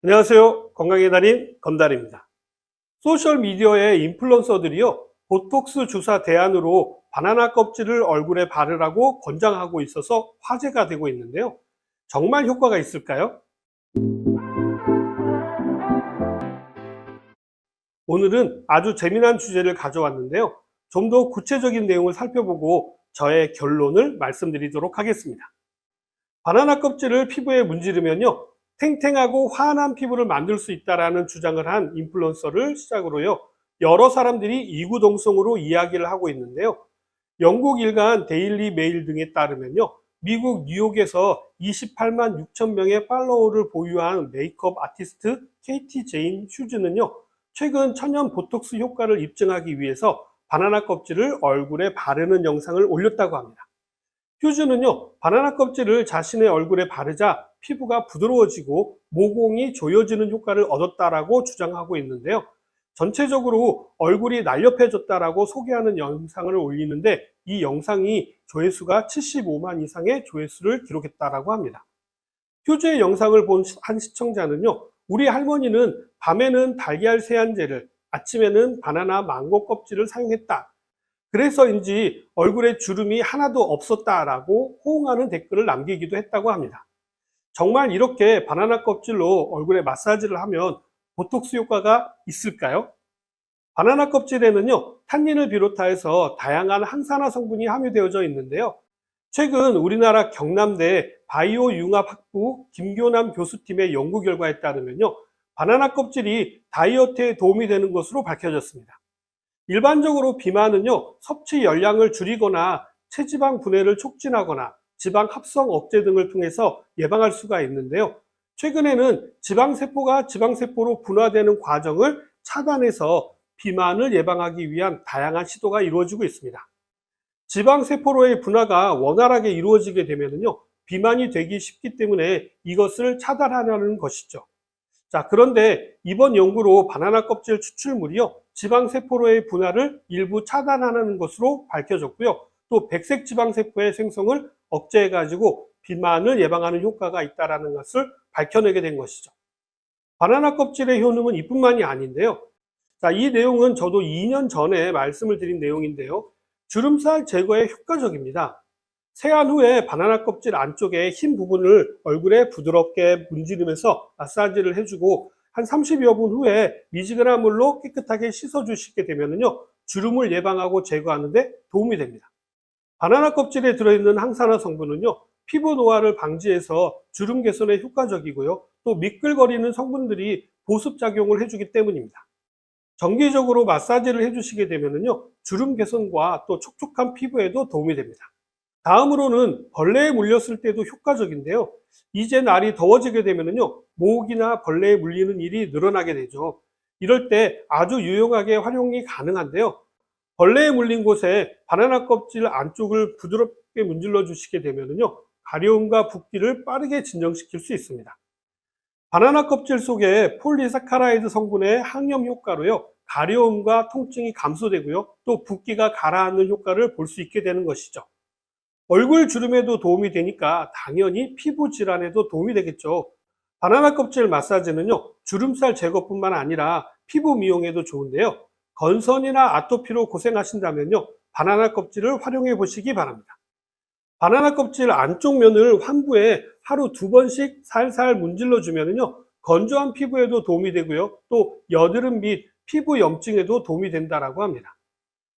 안녕하세요. 건강의 달인 건달입니다. 소셜미디어의 인플루언서들이요, 보톡스 주사 대안으로 바나나 껍질을 얼굴에 바르라고 권장하고 있어서 화제가 되고 있는데요. 정말 효과가 있을까요? 오늘은 아주 재미난 주제를 가져왔는데요. 좀 더 구체적인 내용을 살펴보고 저의 결론을 말씀드리도록 하겠습니다. 바나나 껍질을 피부에 문지르면요, 탱탱하고 환한 피부를 만들 수 있다라는 주장을 한 인플루언서를 시작으로요, 여러 사람들이 이구동성으로 이야기를 하고 있는데요. 영국 일간 데일리 메일 등에 따르면요, 미국 뉴욕에서 28만 6천 명의 팔로워를 보유한 메이크업 아티스트 케이티 제인 휴즈는요, 최근 천연 보톡스 효과를 입증하기 위해서 바나나 껍질을 얼굴에 바르는 영상을 올렸다고 합니다. 휴즈는요, 바나나 껍질을 자신의 얼굴에 바르자 피부가 부드러워지고 모공이 조여지는 효과를 얻었다라고 주장하고 있는데요. 전체적으로 얼굴이 날렵해졌다라고 소개하는 영상을 올리는데, 이 영상이 조회수가 75만 이상의 조회수를 기록했다라고 합니다. 휴즈의 영상을 본 한 시청자는요, 우리 할머니는 밤에는 달걀 세안제를, 아침에는 바나나 망고 껍질을 사용했다. 그래서인지 얼굴에 주름이 하나도 없었다라고 호응하는 댓글을 남기기도 했다고 합니다. 정말 이렇게 바나나 껍질로 얼굴에 마사지를 하면 보톡스 효과가 있을까요? 바나나 껍질에는요, 탄닌을 비롯해서 다양한 항산화 성분이 함유되어져 있는데요. 최근 우리나라 경남대 바이오 융합학부 김교남 교수팀의 연구 결과에 따르면요, 바나나 껍질이 다이어트에 도움이 되는 것으로 밝혀졌습니다. 일반적으로 비만은요, 섭취 열량을 줄이거나 체지방 분해를 촉진하거나 지방 합성 억제 등을 통해서 예방할 수가 있는데요. 최근에는 지방세포가 지방세포로 분화되는 과정을 차단해서 비만을 예방하기 위한 다양한 시도가 이루어지고 있습니다. 지방세포로의 분화가 원활하게 이루어지게 되면요, 비만이 되기 쉽기 때문에 이것을 차단하려는 것이죠. 자, 그런데 이번 연구로 바나나 껍질 추출물이요, 지방세포로의 분할을 일부 차단하는 것으로 밝혀졌고요. 또 백색 지방세포의 생성을 억제해가지고 비만을 예방하는 효과가 있다는 것을 밝혀내게 된 것이죠. 바나나 껍질의 효능은 이뿐만이 아닌데요. 자, 이 내용은 저도 2년 전에 말씀을 드린 내용인데요. 주름살 제거에 효과적입니다. 세안 후에 바나나 껍질 안쪽에 흰 부분을 얼굴에 부드럽게 문지르면서 마사지를 해주고 한 30여 분 후에 미지근한 물로 깨끗하게 씻어주시게 되면요, 주름을 예방하고 제거하는 데 도움이 됩니다. 바나나 껍질에 들어있는 항산화 성분은요, 피부 노화를 방지해서 주름 개선에 효과적이고요, 또 미끌거리는 성분들이 보습작용을 해주기 때문입니다. 정기적으로 마사지를 해주시게 되면요, 주름 개선과 또 촉촉한 피부에도 도움이 됩니다. 다음으로는 벌레에 물렸을 때도 효과적인데요. 이제 날이 더워지게 되면요, 모기나 벌레에 물리는 일이 늘어나게 되죠. 이럴 때 아주 유용하게 활용이 가능한데요. 벌레에 물린 곳에 바나나 껍질 안쪽을 부드럽게 문질러 주시게 되면요, 가려움과 붓기를 빠르게 진정시킬 수 있습니다. 바나나 껍질 속에 폴리사카라이드 성분의 항염 효과로요, 가려움과 통증이 감소되고요, 또 붓기가 가라앉는 효과를 볼 수 있게 되는 것이죠. 얼굴 주름에도 도움이 되니까 당연히 피부 질환에도 도움이 되겠죠. 바나나 껍질 마사지는요, 주름살 제거뿐만 아니라 피부 미용에도 좋은데요. 건선이나 아토피로 고생하신다면요, 바나나 껍질을 활용해 보시기 바랍니다. 바나나 껍질 안쪽 면을 환부에 하루 2번씩 살살 문질러 주면요, 건조한 피부에도 도움이 되고요, 또 여드름 및 피부 염증에도 도움이 된다라고 합니다.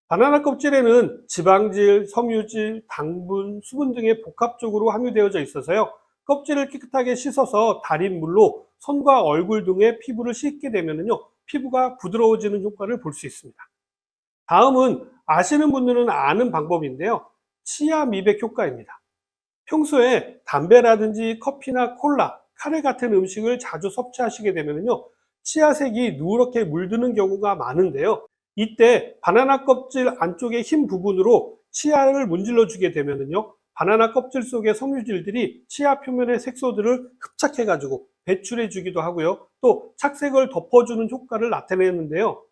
바나나 껍질에는 지방질, 섬유질, 당분, 수분 등의 복합적으로 함유되어져 있어서요, 껍질을 깨끗하게 씻어서 달인 물로 손과 얼굴 등의 피부를 씻게 되면요, 피부가 부드러워지는 효과를 볼 수 있습니다. 다음은 아시는 분들은 아는 방법인데요. 치아 미백 효과입니다. 평소에 담배라든지 커피나 콜라, 카레 같은 음식을 자주 섭취하시게 되면요, 치아색이 누렇게 물드는 경우가 많은데요. 이때 바나나 껍질 안쪽의 흰 부분으로 치아를 문질러 주게 되면요, 바나나 껍질 속의 섬유질들이 치아 표면의 색소들을 흡착해 가지고 배출해 주기도 하고요, 또 착색을 덮어주는 효과를 나타내는데요.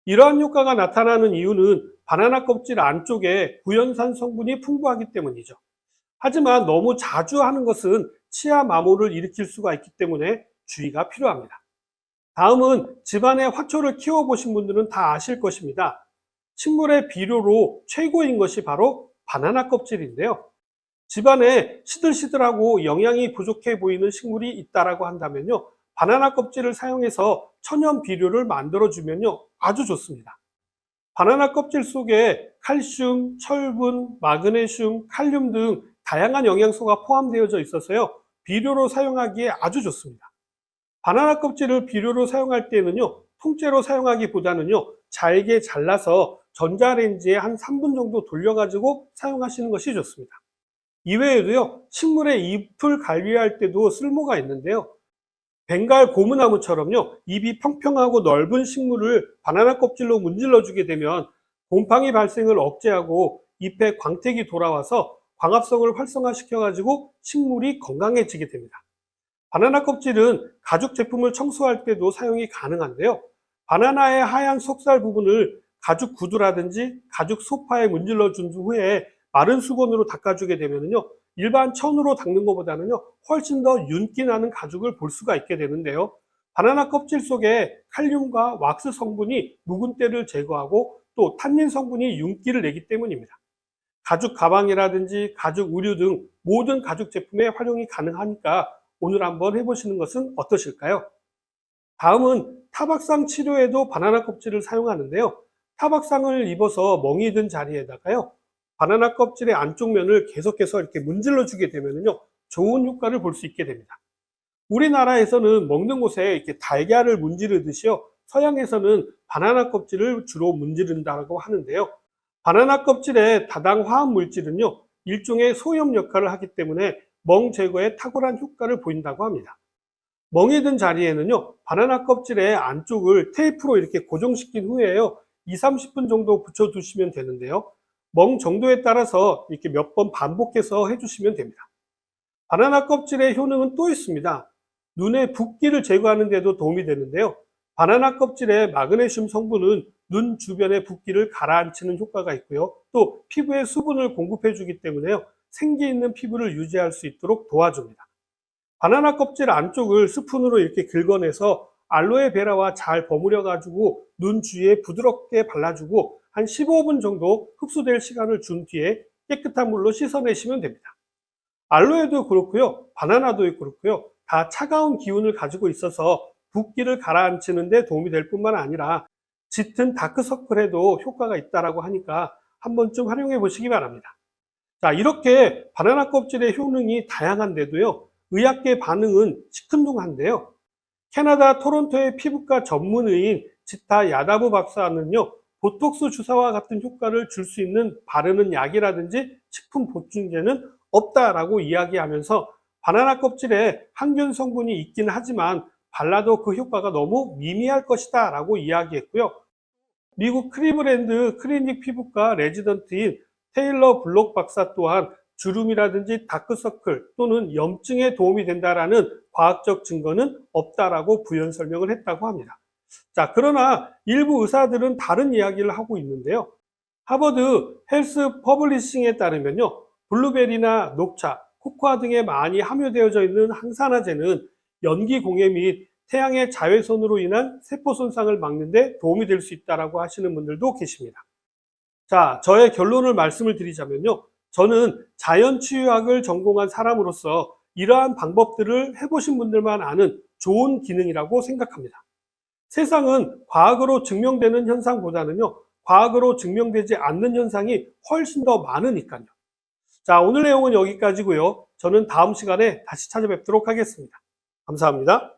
이러한 효과가 나타나는 이유는 바나나 껍질 안쪽에 구연산 성분이 풍부하기 때문이죠. 하지만 너무 자주 하는 것은 치아 마모를 일으킬 수가 있기 때문에 주의가 필요합니다. 다음은 집안에 화초를 키워보신 분들은 다 아실 것입니다. 식물의 비료로 최고인 것이 바로 바나나 껍질인데요. 집안에 시들시들하고 영양이 부족해 보이는 식물이 있다라고 한다면요, 바나나 껍질을 사용해서 천연 비료를 만들어주면요, 아주 좋습니다. 바나나 껍질 속에 칼슘, 철분, 마그네슘, 칼륨 등 다양한 영양소가 포함되어져 있어서요, 비료로 사용하기에 아주 좋습니다. 바나나 껍질을 비료로 사용할 때는요, 통째로 사용하기보다는요, 잘게 잘라서 전자레인지에 한 3분 정도 돌려가지고 사용하시는 것이 좋습니다. 이외에도요, 식물의 잎을 관리할 때도 쓸모가 있는데요. 벵갈 고무나무처럼요, 잎이 평평하고 넓은 식물을 바나나 껍질로 문질러 주게 되면 곰팡이 발생을 억제하고 잎에 광택이 돌아와서 광합성을 활성화시켜 가지고 식물이 건강해지게 됩니다. 바나나 껍질은 가죽 제품을 청소할 때도 사용이 가능한데요. 바나나의 하얀 속살 부분을 가죽 구두라든지 가죽 소파에 문질러 준 후에 마른 수건으로 닦아주게 되면요, 일반 천으로 닦는 것보다는요, 훨씬 더 윤기 나는 가죽을 볼 수가 있게 되는데요. 바나나 껍질 속에 칼륨과 왁스 성분이 묵은 때를 제거하고 또 탄닌 성분이 윤기를 내기 때문입니다. 가죽 가방이라든지 가죽 의류 등 모든 가죽 제품에 활용이 가능하니까 오늘 한번 해보시는 것은 어떠실까요? 다음은 타박상 치료에도 바나나 껍질을 사용하는데요. 타박상을 입어서 멍이 든 자리에다가요, 바나나 껍질의 안쪽 면을 계속해서 이렇게 문질러 주게 되면요, 좋은 효과를 볼 수 있게 됩니다. 우리나라에서는 먹는 곳에 이렇게 달걀을 문지르듯이요, 서양에서는 바나나 껍질을 주로 문지른다고 하는데요. 바나나 껍질의 다당 화학 물질은요, 일종의 소염 역할을 하기 때문에 멍 제거에 탁월한 효과를 보인다고 합니다. 멍이 든 자리에는요, 바나나 껍질의 안쪽을 테이프로 이렇게 고정시킨 후에요, 2, 30분 정도 붙여두시면 되는데요. 멍 정도에 따라서 이렇게 몇 번 반복해서 해주시면 됩니다. 바나나 껍질의 효능은 또 있습니다. 눈의 붓기를 제거하는 데도 도움이 되는데요. 바나나 껍질의 마그네슘 성분은 눈 주변의 붓기를 가라앉히는 효과가 있고요. 또 피부에 수분을 공급해 주기 때문에요, 생기 있는 피부를 유지할 수 있도록 도와줍니다. 바나나 껍질 안쪽을 스푼으로 이렇게 긁어내서 알로에베라와 잘 버무려 가지고 눈 주위에 부드럽게 발라주고 한 15분 정도 흡수될 시간을 준 뒤에 깨끗한 물로 씻어내시면 됩니다. 알로에도 그렇고요, 바나나도 그렇고요, 다 차가운 기운을 가지고 있어서 붓기를 가라앉히는 데 도움이 될 뿐만 아니라 짙은 다크서클에도 효과가 있다고 하니까 한 번쯤 활용해 보시기 바랍니다. 자, 이렇게 바나나 껍질의 효능이 다양한데도요, 의학계 반응은 시큰둥한데요. 캐나다 토론토의 피부과 전문의인 지타 야다부 박사는요, 보톡스 주사와 같은 효과를 줄 수 있는 바르는 약이라든지 식품 보충제는 없다라고 이야기하면서 바나나 껍질에 항균 성분이 있긴 하지만 발라도 그 효과가 너무 미미할 것이다 라고 이야기했고요. 미국 클리브랜드 클리닉 피부과 레지던트인 테일러 블록 박사 또한 주름이라든지 다크서클 또는 염증에 도움이 된다라는 과학적 증거는 없다라고 부연 설명을 했다고 합니다. 자, 그러나 일부 의사들은 다른 이야기를 하고 있는데요. 하버드 헬스 퍼블리싱에 따르면요, 블루베리나 녹차, 코코아 등에 많이 함유되어져 있는 항산화제는 연기 공해 및 태양의 자외선으로 인한 세포 손상을 막는 데 도움이 될 수 있다고 하시는 분들도 계십니다. 자, 저의 결론을 말씀을 드리자면요, 저는 자연치유학을 전공한 사람으로서 이러한 방법들을 해보신 분들만 아는 좋은 기능이라고 생각합니다. 세상은 과학으로 증명되는 현상보다는요, 과학으로 증명되지 않는 현상이 훨씬 더 많으니까요. 자, 오늘 내용은 여기까지고요. 저는 다음 시간에 다시 찾아뵙도록 하겠습니다. 감사합니다.